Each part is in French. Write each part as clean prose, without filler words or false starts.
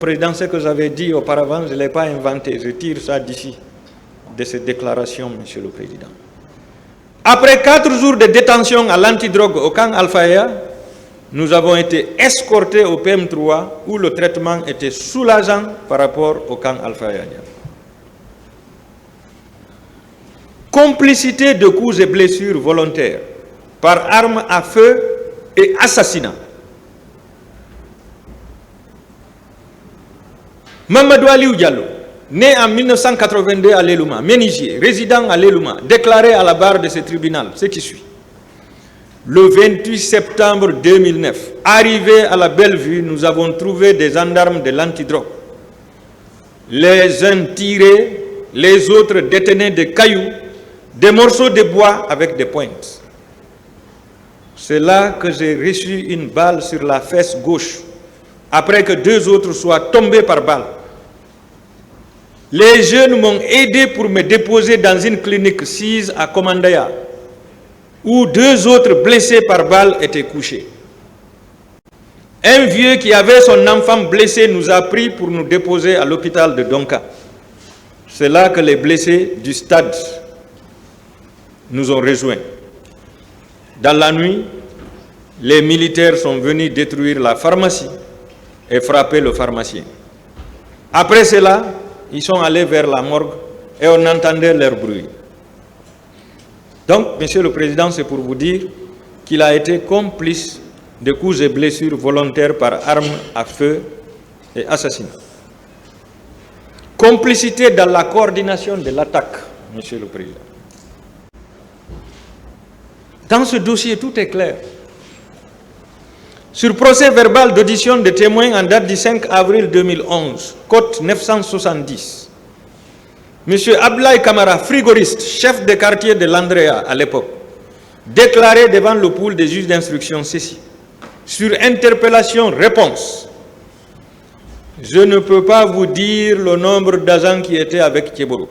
Président, ce que j'avais dit auparavant, je ne l'ai pas inventé. Je tire ça d'ici, de cette déclaration, Monsieur le Président. Après 4 jours de détention à l'antidrogue au camp Al-Faya, nous avons été escortés au PM3 où le traitement était soulageant par rapport au camp Al-Faya. Complicité de coups et blessures volontaires par arme à feu et assassinat. Mamadou Aliou Diallo, né en 1982 à Lelouma, menuisier, résident à Lelouma, déclaré à la barre de ce tribunal, ce qui suit. Le 28 septembre 2009, arrivé à la Bellevue, nous avons trouvé des gendarmes de l'antidrogue. Les uns tiraient, les autres détenaient des cailloux, des morceaux de bois avec des pointes. C'est là que j'ai reçu une balle sur la fesse gauche, après que 2 autres soient tombés par balle. Les jeunes m'ont aidé pour me déposer dans une clinique 6 à Komandaya, où 2 autres blessés par balle étaient couchés. Un vieux qui avait son enfant blessé nous a pris pour nous déposer à l'hôpital de Donka. C'est là que les blessés du stade nous ont rejoints. Dans la nuit, les militaires sont venus détruire la pharmacie et frapper le pharmacien. Après cela, ils sont allés vers la morgue et on entendait leur bruit. Donc, Monsieur le Président, c'est pour vous dire qu'il a été complice de coups et blessures volontaires par arme à feu et assassinat. Complicité dans la coordination de l'attaque, Monsieur le Président. Dans ce dossier, tout est clair. Sur procès verbal d'audition de témoins en date du 5 avril 2011, cote 970, M. Ablaye Kamara, frigoriste, chef de quartier de l'Andrea à l'époque, déclaré devant le pool des juges d'instruction ceci, sur interpellation-réponse, je ne peux pas vous dire le nombre d'agents qui étaient avec Thieboro,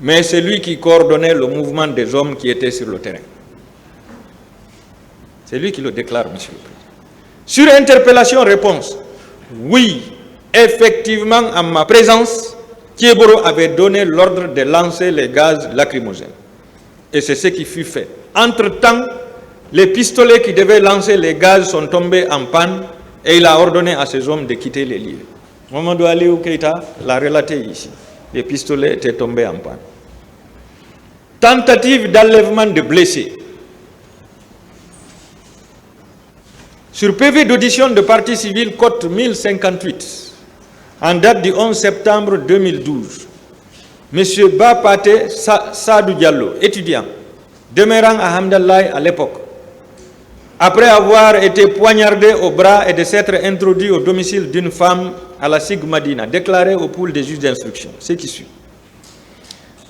mais c'est lui qui coordonnait le mouvement des hommes qui étaient sur le terrain. C'est lui qui le déclare, Monsieur le Président. Sur interpellation-réponse, oui, effectivement, en ma présence, Thieboro avait donné l'ordre de lancer les gaz lacrymogènes. Et c'est ce qui fut fait. Entre-temps, les pistolets qui devaient lancer les gaz sont tombés en panne et il a ordonné à ces hommes de quitter les lieux. Mamadou Aliou Keïta l'a relaté ici. Les pistolets étaient tombés en panne. Tentative d'enlèvement de blessés. Sur PV d'audition de partie civile, cote 1058, en date du 11 septembre 2012, M. Bapate Sadou Diallo, étudiant, demeurant à Hamdallaye à l'époque, après avoir été poignardé au bras et de s'être introduit au domicile d'une femme à la SIG Madina, déclaré au pool des juges d'instruction, ce qui suit.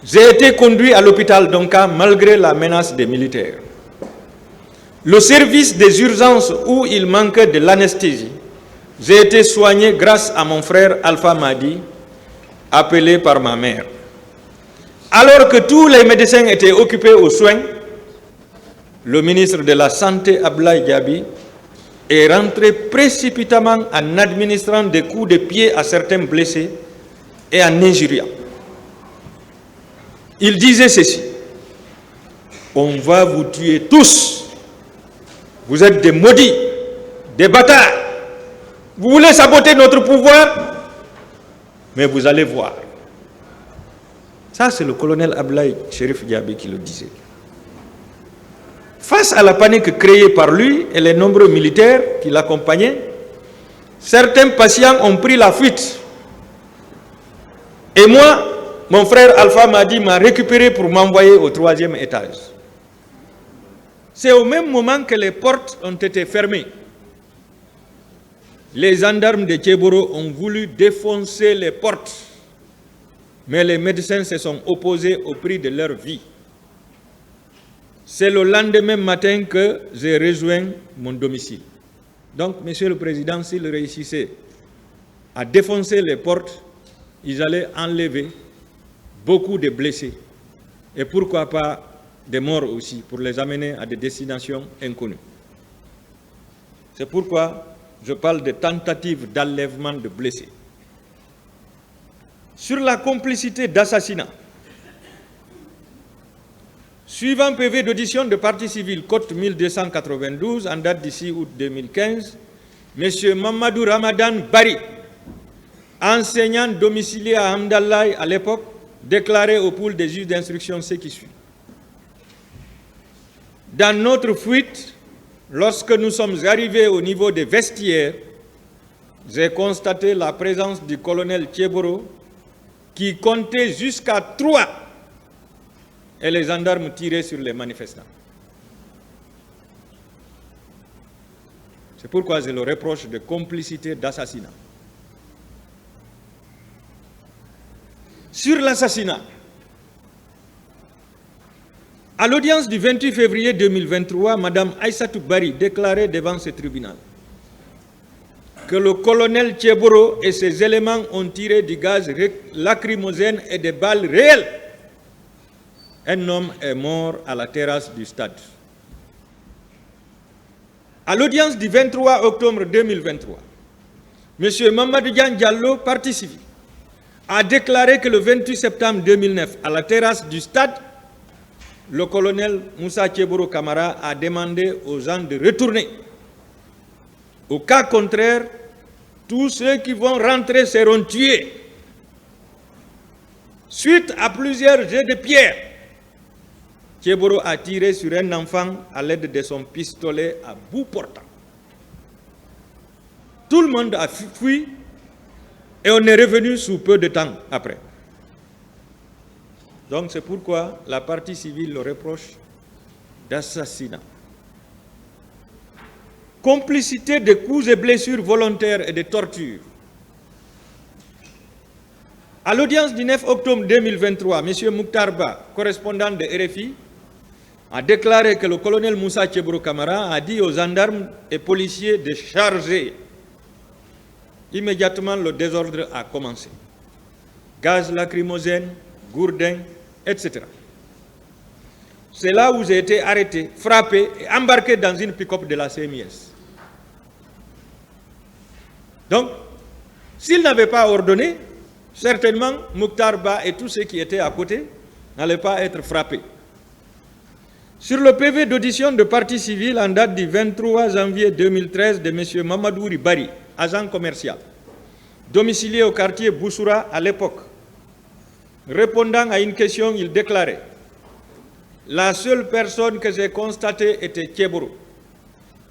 J'ai été conduit à l'hôpital Donka malgré la menace des militaires. Le service des urgences où il manquait de l'anesthésie, j'ai été soigné grâce à mon frère Alpha Madi, appelé par ma mère. Alors que tous les médecins étaient occupés aux soins, le ministre de la Santé, Ablaye Diaby, est rentré précipitamment en administrant des coups de pied à certains blessés et en injuriant. Il disait ceci: on va vous tuer tous. Vous êtes des maudits, des bâtards. Vous voulez saboter notre pouvoir, mais vous allez voir. Ça, c'est le colonel Ablaye Chérif Diaby qui le disait. Face à la panique créée par lui et les nombreux militaires qui l'accompagnaient, certains patients ont pris la fuite. Et moi, mon frère Alpha Madi m'a récupéré pour m'envoyer au 3e étage. C'est au même moment que les portes ont été fermées. Les gendarmes de Thieboro ont voulu défoncer les portes, mais les médecins se sont opposés au prix de leur vie. C'est le lendemain matin que j'ai rejoint mon domicile. Donc, Monsieur le Président, s'ils réussissaient à défoncer les portes, ils allaient enlever beaucoup de blessés. Et pourquoi pas des morts aussi, pour les amener à des destinations inconnues. C'est pourquoi Je parle de tentatives d'enlèvement de blessés. Sur la complicité d'assassinat, suivant PV d'audition de partie civile, code 1292, en date du 6 août 2015, M. Mamadou Ramadan Bari, enseignant domicilié à Hamdallaye à l'époque, déclarait au pool des juges d'instruction ce qui suit. Dans notre fuite, lorsque nous sommes arrivés au niveau des vestiaires, j'ai constaté la présence du colonel Thieboro qui comptait jusqu'à 3 et les gendarmes tiraient sur les manifestants. C'est pourquoi je le reproche de complicité d'assassinat. Sur l'assassinat, à l'audience du 28 février 2023, Mme Aïssatou Bari déclarait devant ce tribunal que le colonel Thieboro et ses éléments ont tiré du gaz lacrymogène et des balles réelles. Un homme est mort à la terrasse du stade. À l'audience du 23 octobre 2023, M. Mamadou Diallo, partie civile, a déclaré que le 28 septembre 2009, à la terrasse du stade, le colonel Moussa Thieboro Camara a demandé aux gens de retourner. Au cas contraire, tous ceux qui vont rentrer seront tués. Suite à plusieurs jets de pierre, Thieboro a tiré sur un enfant à l'aide de son pistolet à bout portant. Tout le monde a fui et on est revenu sous peu de temps après. Donc c'est pourquoi la partie civile le reproche d'assassinat. Complicité de coups et blessures volontaires et de tortures. À l'audience du 9 octobre 2023, M. Mouktar Ba, correspondant de RFI, a déclaré que le colonel Moussa Thieboro Camara a dit aux gendarmes et policiers de charger. Immédiatement, le désordre a commencé. Gaz lacrymogène, gourdin, etc. C'est là où j'ai été arrêté, frappé et embarqué dans une pick-up de la CMIS. Donc, s'il n'avait pas ordonné, certainement, Mouktar Ba et tous ceux qui étaient à côté n'allaient pas être frappés. Sur le PV d'audition de partie civile en date du 23 janvier 2013 de M. Mamadou Bari, agent commercial, domicilié au quartier Boussoura à l'époque, répondant à une question, il déclarait « La seule personne que j'ai constatée était Thieboro,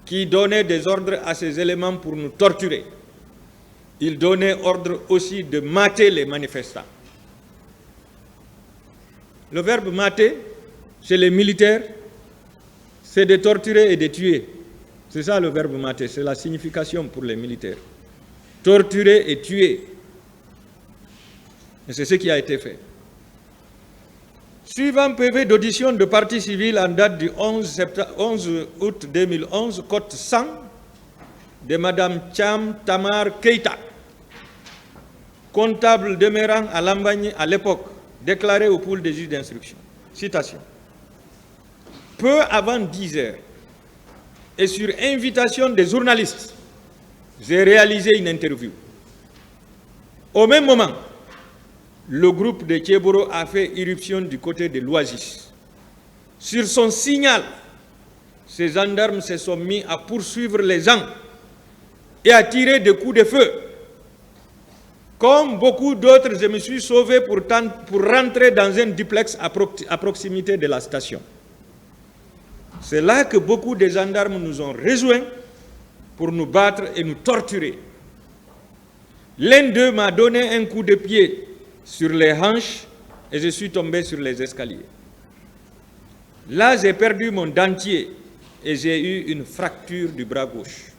qui donnait des ordres à ses éléments pour nous torturer. Il donnait ordre aussi de mater les manifestants. » Le verbe « mater », chez les militaires, c'est de torturer et de tuer. C'est ça le verbe « mater », c'est la signification pour les militaires. Torturer et tuer. Et c'est ce qui a été fait. Suivant PV d'audition de partie civile en date du 11 août 2011, code 100 de Mme Cham Tamar Keita, comptable demeurant à Lambagne à l'époque, déclaré au pool des juges d'instruction. Citation. Peu avant 10 heures, et sur invitation des journalistes, j'ai réalisé une interview. Au même moment, le groupe de Thieboro a fait irruption du côté de l'Oasis. Sur son signal, ces gendarmes se sont mis à poursuivre les gens et à tirer des coups de feu. Comme beaucoup d'autres, je me suis sauvé pour rentrer dans un duplex à proximité de la station. C'est là que beaucoup de gendarmes nous ont rejoints pour nous battre et nous torturer. L'un d'eux m'a donné un coup de pied sur les hanches et je suis tombé sur les escaliers. Là, j'ai perdu mon dentier et j'ai eu une fracture du bras gauche.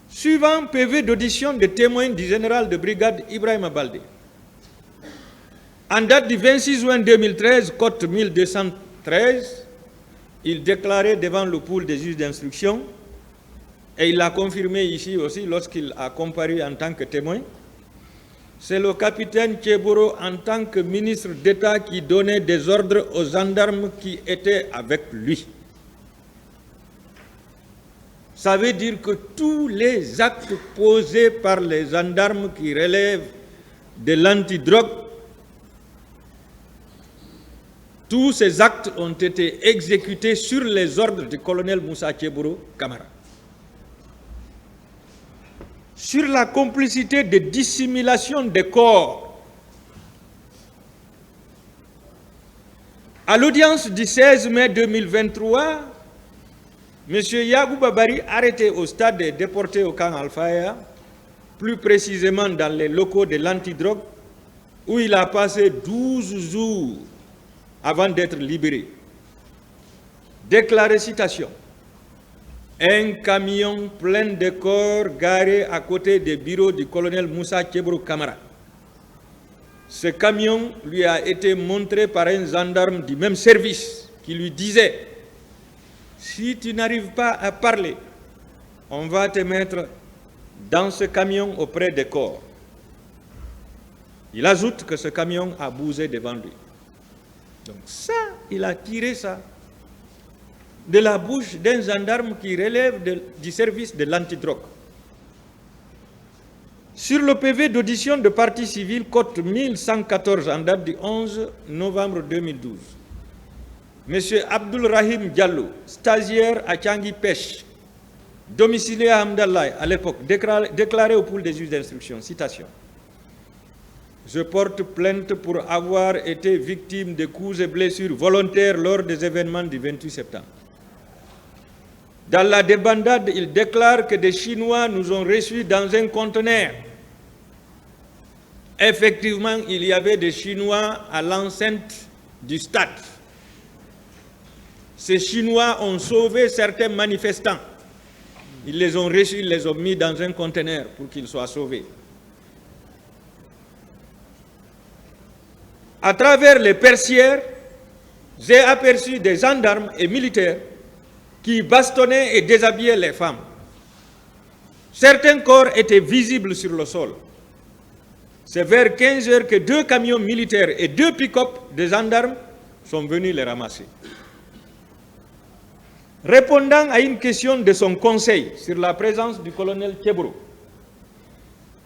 Suivant PV d'audition de témoins du général de brigade Ibrahima Baldé. En date du 26 juin 2013, code 1213, il déclarait devant le pool des juges d'instruction, et il l'a confirmé ici aussi lorsqu'il a comparu en tant que témoin, c'est le capitaine Thieboro en tant que ministre d'État qui donnait des ordres aux gendarmes qui étaient avec lui. Ça veut dire que tous les actes posés par les gendarmes qui relèvent de l'antidrogue, tous ces actes ont été exécutés sur les ordres du colonel Moussa Tchéboro Camara. Sur la complicité de dissimulation des corps, à l'audience du 16 mai 2023, M. Yagou Babari, arrêté au stade et déporté au camp Al-Faya, plus précisément dans les locaux de l'antidrogue, où il a passé 12 jours avant d'être libéré. Déclaré, citation, « Un camion plein de corps garé à côté des bureaux du colonel Moussa Tchéboro Camara. Ce camion lui a été montré par un gendarme du même service qui lui disait « Si tu n'arrives pas à parler, on va te mettre dans ce camion auprès des corps. » Il ajoute que ce camion a bougé devant lui. Donc ça, il a tiré ça de la bouche d'un gendarme qui relève du service de l'antidrogue. Sur le PV d'audition de partie civile, cote 1114 en date du 11 novembre 2012, M. Abdul Rahim Diallo, stagiaire à Tiangui Pêche, domicilié à Hamdallah à l'époque, déclaré au pool des juges d'instruction, citation, « Je porte plainte pour avoir été victime de coups et blessures volontaires lors des événements du 28 septembre. Dans la débandade, il déclare que des Chinois nous ont reçus dans un conteneur. Effectivement, il y avait des Chinois à l'enceinte du stade. Ces Chinois ont sauvé certains manifestants. Ils les ont reçus, ils les ont mis dans un conteneur pour qu'ils soient sauvés. À travers les persières, j'ai aperçu des gendarmes et militaires qui bastonnaient et déshabillaient les femmes. Certains corps étaient visibles sur le sol. C'est vers 15 heures que 2 camions militaires et 2 pick-up de gendarmes sont venus les ramasser. Répondant à une question de son conseil sur la présence du colonel Tchéboro,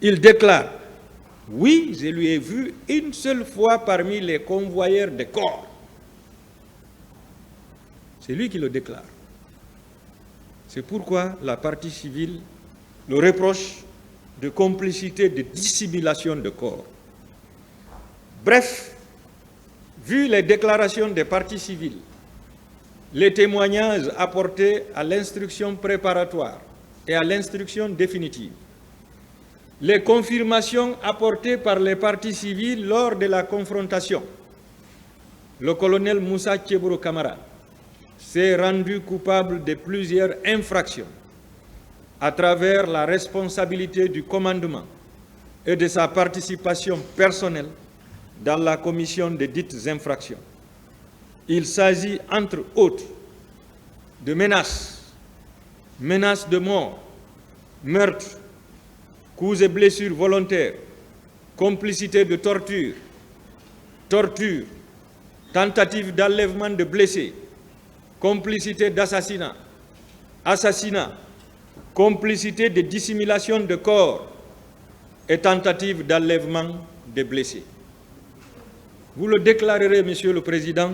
il déclare « Oui, je lui ai vu une seule fois parmi les convoyeurs de corps. » C'est lui qui le déclare. C'est pourquoi la partie civile le reproche de complicité de dissimulation de corps. Bref, vu les déclarations des parties civiles, les témoignages apportés à l'instruction préparatoire et à l'instruction définitive, les confirmations apportées par les parties civiles lors de la confrontation, le colonel Moussa Tchéboro Camara s'est rendu coupable de plusieurs infractions à travers la responsabilité du commandement et de sa participation personnelle dans la commission de dites infractions. Il s'agit, entre autres, de menaces, menaces de mort, meurtre, coups et blessures volontaires, complicité de torture, torture, tentative d'enlèvement de blessés, complicité d'assassinat, assassinat, complicité de dissimulation de corps et tentative d'enlèvement des blessés. Vous le déclarerez, Monsieur le Président,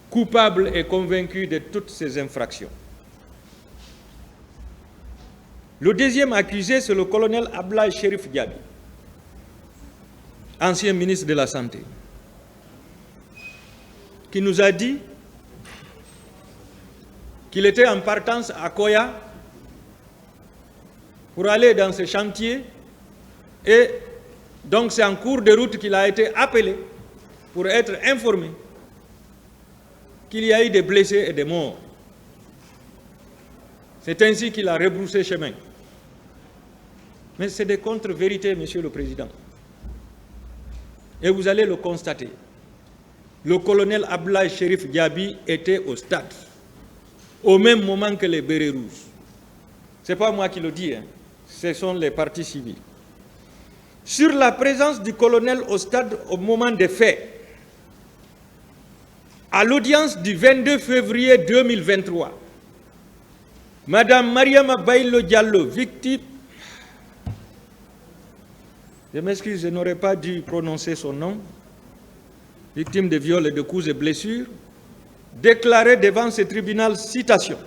coupable et convaincu de toutes ces infractions. Le deuxième accusé, c'est le colonel Ablaye Cherif Diaby, ancien ministre de la Santé, qui nous a dit qu'il était en partance à Koya pour aller dans ce chantier et donc c'est en cours de route qu'il a été appelé pour être informé qu'il y a eu des blessés et des morts. C'est ainsi qu'il a rebroussé chemin. Mais c'est des contre-vérités, Monsieur le Président. Et vous allez le constater. Le colonel Ablaye Cherif Diaby était au stade, au même moment que les bérets rouges. Ce n'est pas moi qui le dis, hein. Ce sont les parties civiles. Sur la présence du colonel au stade au moment des faits, à l'audience du 22 février 2023, Madame Mariama Bailo Diallo, victime, je m'excuse, je n'aurais pas dû prononcer son nom, victime de viols et de coups et blessures, déclaré devant ce tribunal, citation.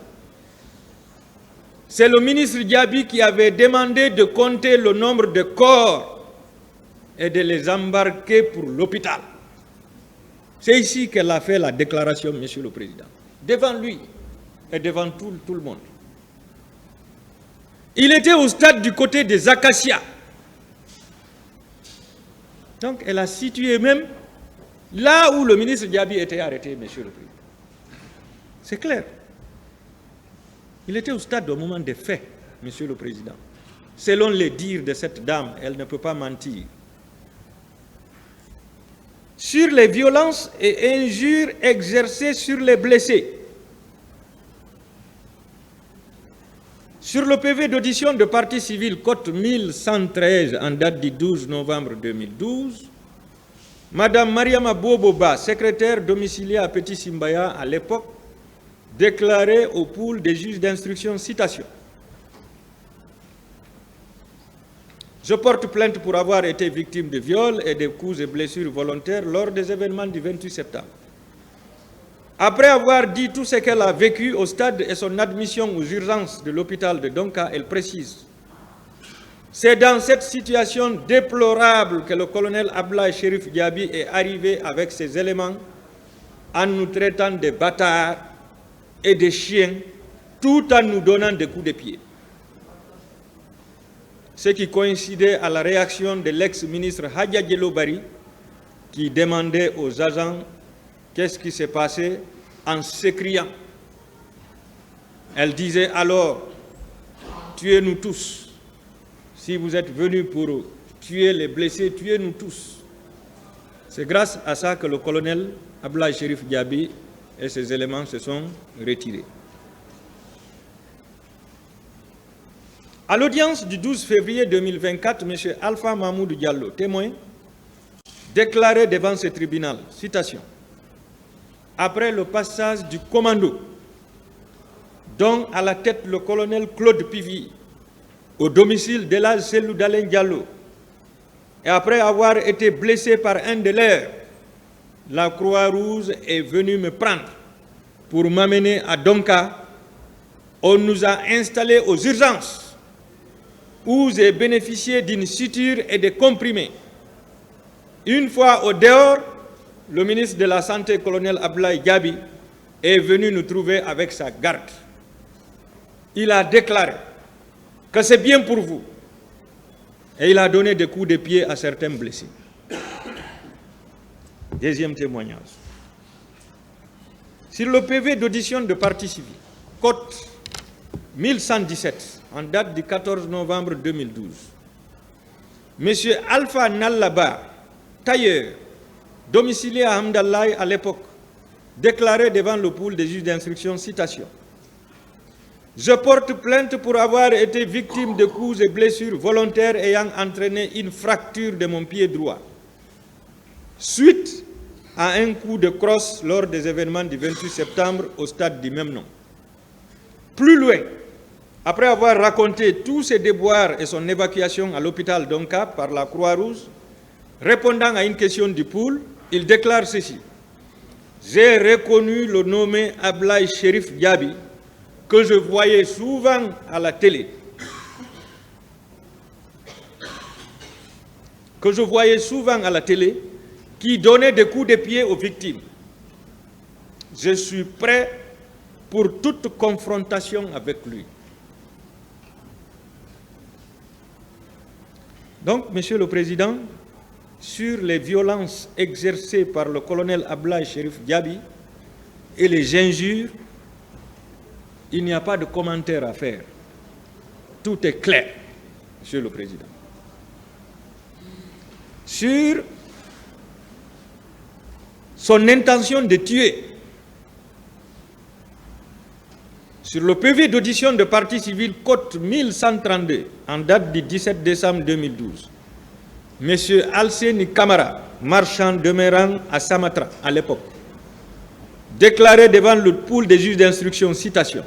C'est le ministre Diaby qui avait demandé de compter le nombre de corps et de les embarquer pour l'hôpital. C'est ici qu'elle a fait la déclaration, Monsieur le Président, devant lui et devant tout le monde. Il était au stade du côté des Acacias. Donc elle a situé même là où le ministre Diaby était arrêté, Monsieur le Président. C'est clair. Il était au stade au moment des faits, Monsieur le Président. Selon les dires de cette dame, elle ne peut pas mentir. Sur les violences et injures exercées sur les blessés. Sur le PV d'audition de partie civile, cote 1113, en date du 12 novembre 2012, Madame Mariama Boboba, secrétaire domiciliée à Petit Simbaya à l'époque, déclarait au pool des juges d'instruction, citation. Je porte plainte pour avoir été victime de viols et de coups et blessures volontaires lors des événements du 28 septembre. Après avoir dit tout ce qu'elle a vécu au stade et son admission aux urgences de l'hôpital de Donka, elle précise: c'est dans cette situation déplorable que le colonel Ablaye Cherif Diaby est arrivé avec ses éléments en nous traitant de bâtards et de chiens, tout en nous donnant des coups de pied. Ce qui coïncidait à la réaction de l'ex-ministre Hadja Diallo Barry, qui demandait aux agents qu'est-ce qui s'est passé en s'écriant. Elle disait alors: tuez-nous tous. Si vous êtes venus pour tuer les blessés, tuez-nous tous. C'est grâce à ça que le colonel Ablaye Cherif Diaby et ses éléments se sont retirés. À l'audience du 12 février 2024, M. Alpha Mahmoud Diallo, témoin, déclarait devant ce tribunal, citation, après le passage du commando, dont à la tête le colonel Claude Pivy, au domicile d'Elhadj Cellou Dalein Diallo, et après avoir été blessé par un de leurs, la Croix-Rouge est venue me prendre pour m'amener à Donka. On nous a installés aux urgences, où j'ai bénéficié d'une suture et de comprimés. Une fois au dehors, le ministre de la Santé, colonel Ablaye Diaby, est venu nous trouver avec sa garde. Il a déclaré que c'est bien pour vous. Et il a donné des coups de pied à certains blessés. Deuxième témoignage. Sur le PV d'audition de partie civile, cote 1117, en date du 14 novembre 2012, M. Alpha Nallaba, tailleur, domicilié à Hamdallaye à l'époque, déclarait devant le pool des juges d'instruction, citation, « Je porte plainte pour avoir été victime de coups et blessures volontaires ayant entraîné une fracture de mon pied droit, suite à un coup de crosse lors des événements du 28 septembre au stade du même nom. » Plus loin, après avoir raconté tous ses déboires et son évacuation à l'hôpital d'Onka par la Croix-Rouge, répondant à une question du pool, il déclare ceci: « J'ai reconnu le nommé Ablaye Cherif Diaby, que je voyais souvent à la télé. Qui donnait des coups de pied aux victimes. Je suis prêt pour toute confrontation avec lui. » Donc, Monsieur le Président, sur les violences exercées par le colonel Ablaye Cherif Diaby et les injures, il n'y a pas de commentaire à faire. Tout est clair, Monsieur le Président. Sur son intention de tuer, sur le PV d'audition de partie civile, cote 1132, en date du 17 décembre 2012, M. Alseni Kamara, marchand demeurant à Samatra à l'époque, déclarait devant le pool des juges d'instruction, citation,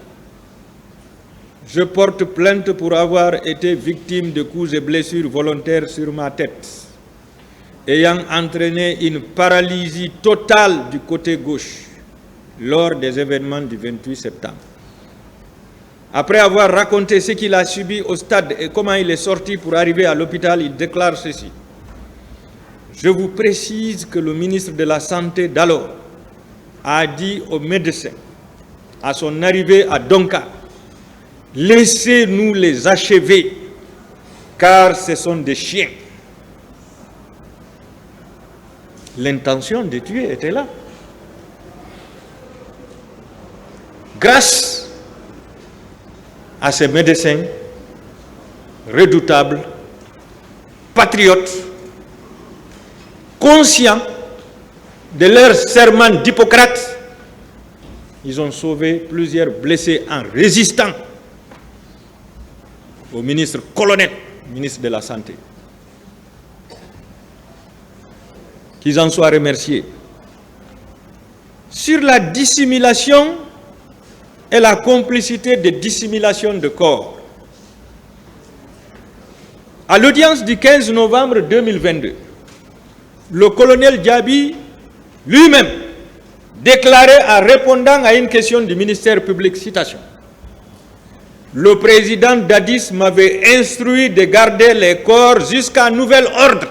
Je porte plainte pour avoir été victime de coups et blessures volontaires sur ma tête, ayant entraîné une paralysie totale du côté gauche lors des événements du 28 septembre. Après avoir raconté ce qu'il a subi au stade et comment il est sorti pour arriver à l'hôpital, il déclare ceci. Je vous précise que le ministre de la Santé d'alors a dit aux médecins, à son arrivée à Donka, « Laissez-nous les achever, car ce sont des chiens. » L'intention de tuer était là. Grâce à ces médecins redoutables, patriotes, conscients de leur serment d'Hippocrate, ils ont sauvé plusieurs blessés en résistant au ministre colonel, ministre de la Santé. Qu'ils en soient remerciés. Sur la dissimulation et la complicité de dissimulation de corps, à l'audience du 15 novembre 2022, le colonel Diaby lui-même déclarait en répondant à une question du ministère public, citation, « Le président Dadis m'avait instruit de garder les corps jusqu'à nouvel ordre.